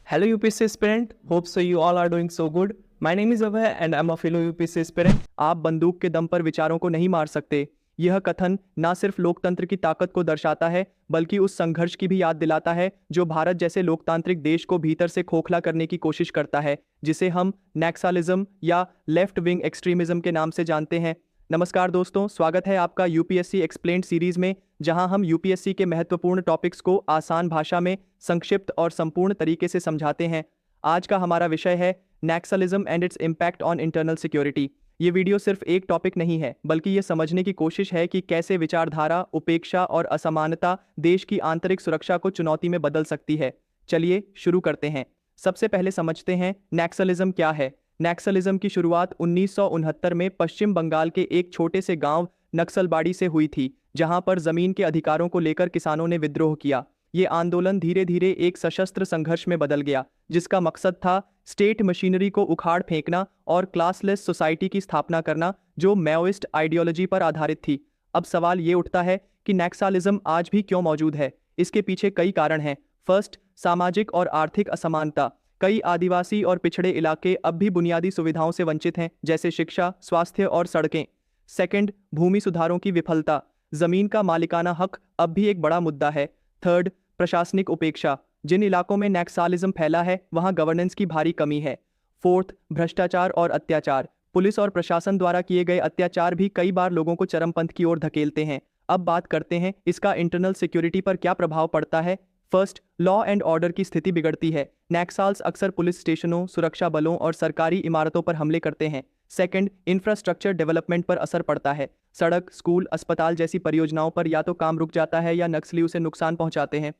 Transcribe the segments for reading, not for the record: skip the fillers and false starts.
Hello UPSC aspirant, hope so you all are doing so good. My name is Abhay and I'm a fellow UPSC aspirant. आप बंदूक के दम पर विचारों को नहीं मार सकते। यह कथन ना सिर्फ लोकतंत्र की ताकत को दर्शाता है बल्कि उस संघर्ष की भी याद दिलाता है जो भारत जैसे लोकतांत्रिक देश को भीतर से खोखला करने की कोशिश करता है, जिसे हम नैक्सलिज्म या लेफ्ट विंग एक्सट्रीमिज्म के नाम से जानते हैं। नमस्कार दोस्तों, स्वागत है आपका यूपीएससी एक्सप्लेन्ड सीरीज में, जहां हम यूपीएससी के महत्वपूर्ण टॉपिक्स को आसान भाषा में संक्षिप्त और संपूर्ण तरीके से समझाते हैं। आज का हमारा विषय है Naxalism and its impact on internal security. ये वीडियो सिर्फ एक टॉपिक नहीं है बल्कि ये समझने की कोशिश है कि कैसे विचारधारा, उपेक्षा और असमानता देश की आंतरिक सुरक्षा को चुनौती में बदल सकती है। चलिए शुरू करते हैं। सबसे पहले समझते हैं नैक्सलिज्म क्या है। नक्सलिज्म की शुरुआत 1969 में पश्चिम बंगाल के एक छोटे से गांव नक्सलबाड़ी से हुई थी, जहां पर जमीन के अधिकारों को लेकर किसानों ने विद्रोह किया। ये आंदोलन धीरे धीरे एक सशस्त्र संघर्ष में बदल गया, जिसका मकसद था स्टेट मशीनरी को उखाड़ फेंकना और क्लासलेस सोसाइटी की स्थापना करना, जो मैओइस्ट आइडियोलॉजी पर आधारित थी। अब सवाल ये उठता है कि नक्सलिज्म आज भी क्यों मौजूद है। इसके पीछे कई कारण हैं। फर्स्ट, सामाजिक और आर्थिक असमानता। कई आदिवासी और पिछड़े इलाके अब भी बुनियादी सुविधाओं से वंचित हैं, जैसे शिक्षा, स्वास्थ्य और सड़कें। सेकंड, भूमि सुधारों की विफलता। जमीन का मालिकाना हक अब भी एक बड़ा मुद्दा है। थर्ड, प्रशासनिक उपेक्षा। जिन इलाकों में नक्सलिज्म फैला है वहां गवर्नेंस की भारी कमी है। फोर्थ, भ्रष्टाचार और अत्याचार। पुलिस और प्रशासन द्वारा किए गए अत्याचार भी कई बार लोगों को चरमपंथ की ओर धकेलते हैं। अब बात करते हैं इसका इंटरनल सिक्योरिटी पर क्या प्रभाव पड़ता है। फर्स्ट, लॉ एंड ऑर्डर की स्थिति बिगड़ती है। नक्सल्स अक्सर पुलिस स्टेशनों, सुरक्षा बलों और सरकारी इमारतों पर हमले करते हैं। सेकंड, इंफ्रास्ट्रक्चर डेवलपमेंट पर असर पड़ता है। सड़क, स्कूल, अस्पताल जैसी परियोजनाओं पर या तो काम रुक जाता है या नक्सली उसे नुकसान पहुंचाते हैं।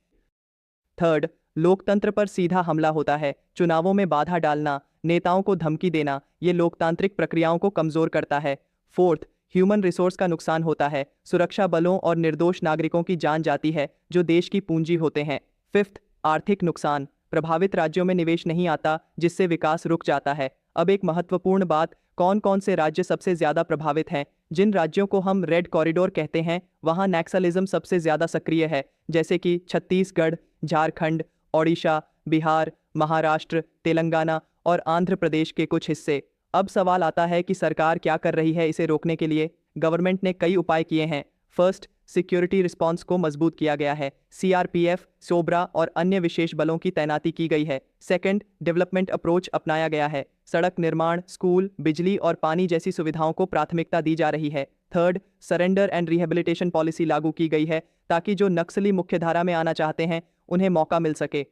थर्ड, लोकतंत्र पर सीधा हमला होता है। चुनावों में बाधा डालना, नेताओं को धमकी देना, ये लोकतांत्रिक प्रक्रियाओं को कमजोर करता है। फोर्थ, ह्यूमन रिसोर्स का नुकसान होता है। सुरक्षा बलों और निर्दोष नागरिकों की जान जाती है, जो देश की पूंजी होते हैं। फिफ्थ, आर्थिक नुकसान। प्रभावित राज्यों में निवेश नहीं आता, जिससे विकास रुक जाता है। अब एक महत्वपूर्ण बात, कौन कौन से राज्य सबसे ज्यादा प्रभावित हैं। जिन राज्यों को हम रेड कॉरिडोर कहते हैं वहां नक्सलिज्म सबसे ज्यादा सक्रिय है, जैसे कि छत्तीसगढ़, झारखंड, ओडिशा, बिहार, महाराष्ट्र, तेलंगाना और आंध्र प्रदेश के कुछ हिस्से। अब सवाल आता है कि सरकार क्या कर रही है इसे रोकने के लिए। गवर्नमेंट ने कई उपाय किए हैं। फर्स्ट, सिक्योरिटी रिस्पांस को मजबूत किया गया है। सीआरपीएफ, सोब्रा और अन्य विशेष बलों की तैनाती की गई है। सेकंड, डेवलपमेंट अप्रोच अपनाया गया है। सड़क निर्माण, स्कूल, बिजली और पानी जैसी सुविधाओं को प्राथमिकता दी जा रही है। Third, surrender and rehabilitation policy लागू की गई है ताकि जो नक्सली मुख्यधारा में आना चाहते हैं उन्हें मौका मिल सके।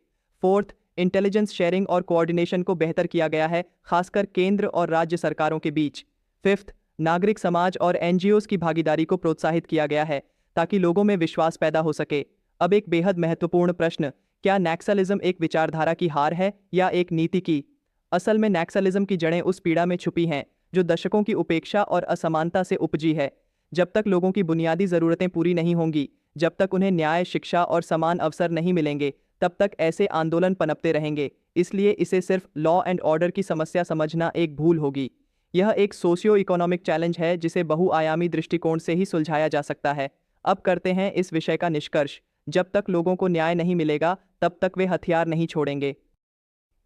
फोर्थ, इंटेलिजेंस शेयरिंग और कोऑर्डिनेशन को बेहतर किया गया है, खासकर केंद्र और राज्य सरकारों के बीच। फिफ्थ, नागरिक समाज और एनजीओज की भागीदारी को प्रोत्साहित किया गया है ताकि लोगों में विश्वास पैदा हो सके। अब एक बेहद महत्वपूर्ण प्रश्न, क्या नक्सलिज्म एक विचारधारा की हार है या एक नीति की? असल में नक्सलिज्म की जड़ें उस पीड़ा में छुपी हैं जो दशकों की उपेक्षा और असमानता से उपजी है। जब तक लोगों की बुनियादी जरूरतें पूरी नहीं होंगी, जब तक उन्हें न्याय, शिक्षा और समान अवसर नहीं मिलेंगे, तब तक ऐसे आंदोलन पनपते रहेंगे। इसलिए इसे सिर्फ लॉ एंड ऑर्डर की समस्या समझना एक भूल होगी। यह एक सोशियो इकोनॉमिक चैलेंज है जिसे बहुआयामी दृष्टिकोण से ही सुलझाया जा सकता है। अब करते हैं इस विषय का निष्कर्ष। जब तक लोगों को न्याय नहीं मिलेगा तब तक वे हथियार नहीं छोड़ेंगे।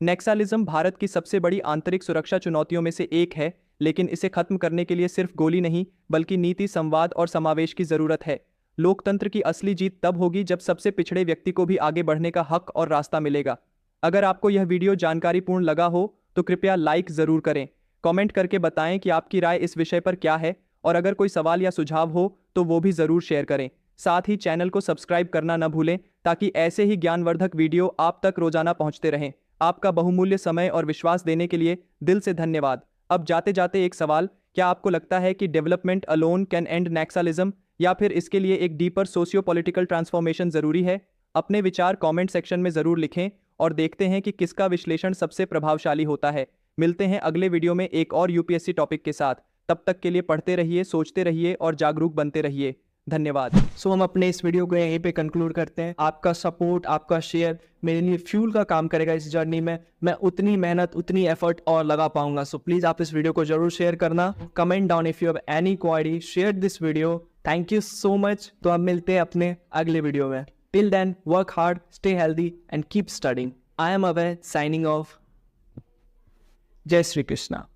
नक्सलिज्म भारत की सबसे बड़ी आंतरिक सुरक्षा चुनौतियों में से एक है, लेकिन इसे खत्म करने के लिए सिर्फ गोली नहीं बल्कि नीति, संवाद और समावेश की जरूरत है। लोकतंत्र की असली जीत तब होगी जब सबसे पिछड़े व्यक्ति को भी आगे बढ़ने का हक और रास्ता मिलेगा। अगर आपको यह वीडियो जानकारीपूर्ण लगा हो तो कृपया लाइक जरूर करें। कमेंट करके बताएं कि आपकी राय इस विषय पर क्या है, और अगर कोई सवाल या सुझाव हो तो वो भी जरूर शेयर करें। साथ ही चैनल को सब्सक्राइब करना न भूलें ताकि ऐसे ही ज्ञानवर्धक वीडियो आप तक रोजाना पहुंचते रहें। आपका बहुमूल्य समय और विश्वास देने के लिए दिल से धन्यवाद। अब जाते जाते एक सवाल, क्या आपको लगता है कि development alone can and Naxalism, या फिर इसके लिए एक डीपर सोशियो पॉलिटिकल ट्रांसफॉर्मेशन जरूरी है? अपने विचार कमेंट सेक्शन में जरूर लिखें और देखते हैं कि किसका विश्लेषण सबसे प्रभावशाली होता है। मिलते हैं अगले वीडियो में एक और यूपीएससी टॉपिक के साथ। तब तक के लिए पढ़ते रहिए, सोचते रहिए और जागरूक बनते रहिए। धन्यवाद। हम अपने इस वीडियो को यहीं पे कंक्लूड करते हैं। आपका सपोर्ट, आपका शेयर मेरे लिए फ्यूल का काम करेगा। इस जर्नी में मैं उतनी मेहनत, उतनी एफर्ट और लगा पाऊंगा। सो प्लीज आप इस वीडियो को जरूर शेयर करना। Comment down if you have any query, share this video. Thank you so much. तो अब मिलते हैं अपने अगले वीडियो में। Till then work hard, stay healthy and keep studying. I am Abhay signing off. जय श्री कृष्णा।